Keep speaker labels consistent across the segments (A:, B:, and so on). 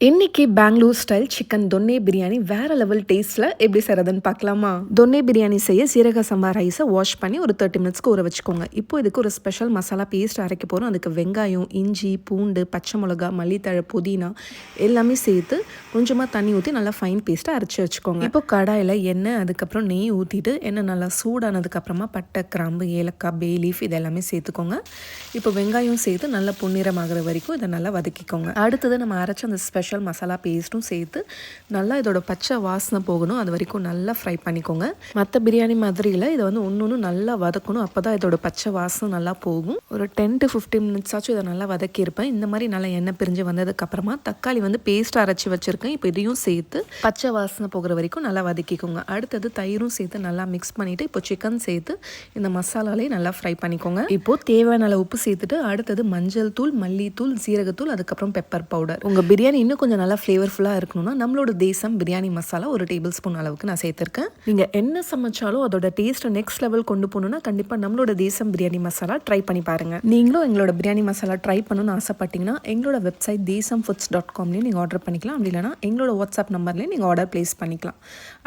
A: இன்னைக்கு Bangalore style chicken தொன்னே biryani வேற level டேஸ்ட்டில் எப்படி செய்கிறதுன்னு பார்க்கலாமா? தொன்னே பிரியாணி செய்ய சீரக சம்பா ரைஸை வாஷ் பண்ணி ஒரு 30 மினிட்ஸ்க்கு ஊற வச்சுக்கோங்க. இப்போ இதுக்கு ஒரு ஸ்பெஷல் மசாலா பேஸ்ட் அரைக்க போகிறோம். அதுக்கு வெங்காயம், இஞ்சி, பூண்டு, பச்சை மிளகா, மல்லித்தழை, புதினா எல்லாமே சேர்த்து கொஞ்சமாக தண்ணி ஊற்றி நல்லா ஃபைன் பேஸ்ட்டாக அரைச்சி வச்சுக்கோங்க. இப்போ கடாயில் எண்ணெய், அதுக்கப்புறம் நெய் ஊற்றிட்டு எண்ணெய் நல்லா சூடானதுக்கப்புறமா பட்டை, கிராம்பு, ஏலக்காய், பே லீஃப் இதெல்லாமே சேர்த்துக்கோங்க. இப்போ வெங்காயம் சேர்த்து நல்லா பொன்னிறமாகிற வரைக்கும் இதை நல்லா வதக்கிக்கோங்க. அடுத்தது நம்ம அரைச்ச அந்த ஸ்பெஷல் மசாலா பேஸ்ட்டும் சேர்த்து நல்லா இதோட பச்சை வாசனை போகணும், அது வரைக்கும் நல்லா ஃப்ரை பண்ணிக்கோங்க. மற்ற பிரியாணி மாதிரியில் இதை வந்து ஒன்று நல்லா வதக்கணும், அப்போ தான் இதோட பச்சை வாசனை நல்லா போகும். ஒரு 10 to 15 மினிட்ஸ் ஆச்சும் இதை நல்லா வதக்கியிருப்பேன். இந்த மாதிரி நல்லா எண்ணெய் பிரிஞ்சு வந்ததுக்கப்புறமா தக்காளி வந்து பேஸ்ட் அரைச்சி வச்சுருக்கேன். இப்போ இதையும் சேர்த்து பச்சை வாசனை போகிற வரைக்கும் நல்லா வதக்கிக்கோங்க. அடுத்தது தயிரும் சேர்த்து நல்லா மிக்ஸ் பண்ணிவிட்டு இப்போ சிக்கன் சேர்த்து இந்த மசாலாலேயே நல்லா ஃப்ரை பண்ணிக்கோங்க. இப்போது தேவையான அளவு உப்பு சேர்த்துட்டு அடுத்தது மஞ்சள் தூள், மல்லித்தூள், சீரகத்தூள், அதுக்கப்புறம் பெப்பர் பவுடர். உங்கள் பிரியாணி இன்னும் கொஞ்சம் நல்லா ஃப்ளேவர்ஃபுல்லாக இருக்கணும்னா நம்மளோட தேசம் பிரியாணி மசாலா ஒரு டேபிள் ஸ்பூன் அளவுக்கு நான் சேர்த்துருக்கேன். நீங்கள் என்ன சமைச்சாலும் அதோட டேஸ்ட்டை நெக்ஸ்ட் லெவல் கொண்டு போகணுன்னா கண்டிப்பாக நம்மளோட தேசம் பிரியாணி மசாலா ட்ரை பண்ணி பாருங்கள். நீங்களும் எங்களோட பிரியாணி மசாலா ட்ரை பண்ணணும்னு ஆசைப்பட்டீங்கன்னா எங்களோட வெப்சைட் desamfoods.comலேயும் நீங்கள் ஆர்டர் பண்ணிக்கலாம். அப்படி இல்லைனா எங்களோட வாட்ஸ்அப் நம்பர்லேயும் நீங்கள் ஆர்டர் ப்ளேஸ் பண்ணிக்கலாம்.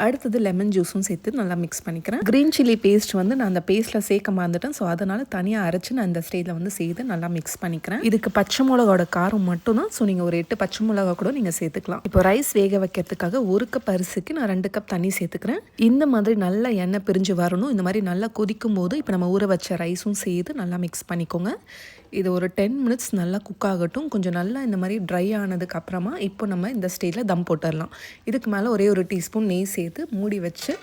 A: அடுத்தது லெமன் ஜூஸும் சேர்த்து நல்லா மிக்ஸ் பண்ணிக்கிறேன். க்ரீன் சில்லி பேஸ்ட் வந்து நான் அந்த பேஸ்ட்டில் சேர்க்க மறந்துட்டேன். ஸோ அதனால் தனியாக அரைச்சி நான் அந்த ஸ்டேஜில் வந்து சேர்த்து நல்லா மிக்ஸ் பண்ணிக்கிறேன். இதுக்கு பச்சை மிளகாவோட காரம் மட்டும் தான். ஸோ நீங்கள் ஒரு 8 பச்சை மிளகா கூட நீங்கள் சேர்த்துக்கலாம். இப்போ ரைஸ் வேக வைக்கிறதுக்காக 1 கப் அரிசிக்கு நான் 2 கப் தண்ணி சேர்த்துக்கிறேன். இந்த மாதிரி நல்லா எண்ணெய் பிரிஞ்சு வரணும். இந்த மாதிரி நல்லா கொதிக்கும் போது இப்போ நம்ம ஊற வச்ச ரைஸும் சேர்த்து நல்லா மிக்ஸ் பண்ணிக்கோங்க. இது ஒரு 10 மினிட்ஸ் நல்லா குக் ஆகட்டும். கொஞ்சம் நல்லா இந்த மாதிரி ட்ரை ஆனதுக்கு அப்புறமா இப்போ நம்ம இந்த ஸ்டேஜில் தம் போட்டுடலாம். இதுக்கு மேலே ஒரே ஒரு டீஸ்பூன் நெய் சேர்த்து மூடி வச்சு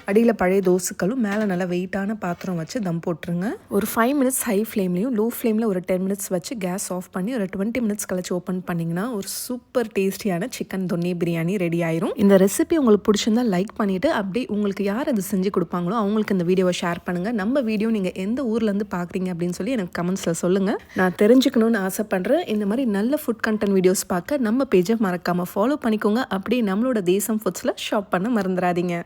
A: அடியில் பழைய தோசைக்கல்லும் மேலே நல்லா வெயிட்டான பாத்திரம் வச்சு தம் போட்டுருங்க. ஒரு 5 மினிட்ஸ் ஹை ஃப்ளேம்லையும் லோ ஃப்ளேமில் ஒரு 10 மினிட்ஸ் வச்சு கேஸ் ஆஃப் பண்ணி ஒரு 20 மினிட்ஸ் கழிச்சு ஓப்பன் பண்ணிங்கன்னா ஒரு சூப்பர் டேஸ்டியான சிக்கன் தொன்னே பிரியாணி ரெடி ஆயிரும். இந்த ரெசிபி உங்களுக்கு பிடிச்சிருந்தா லைக் பண்ணிவிட்டு அப்படியே உங்களுக்கு யார் அது செஞ்சு கொடுப்பாங்களோ அவங்களுக்கு இந்த வீடியோவை ஷேர் பண்ணுங்கள். நம்ம வீடியோ நீங்கள் எந்த ஊர்லேருந்து பார்க்குறீங்க அப்படின்னு சொல்லி எனக்கு கமெண்ட்ஸில் சொல்லுங்கள். நான் தெரிஞ்சுக்கணும்னு ஆசைப்படுறேன். இந்த மாதிரி நல்ல ஃபுட் கண்டென்ட் வீடியோஸ் பார்க்க நம்ம பேஜை மறக்காமல் ஃபாலோ பண்ணிக்கோங்க. அப்படியே நம்மளோட தேசம் ஃபுட்ஸில் ஷாப் பண்ண மறந்துடாதீங்க.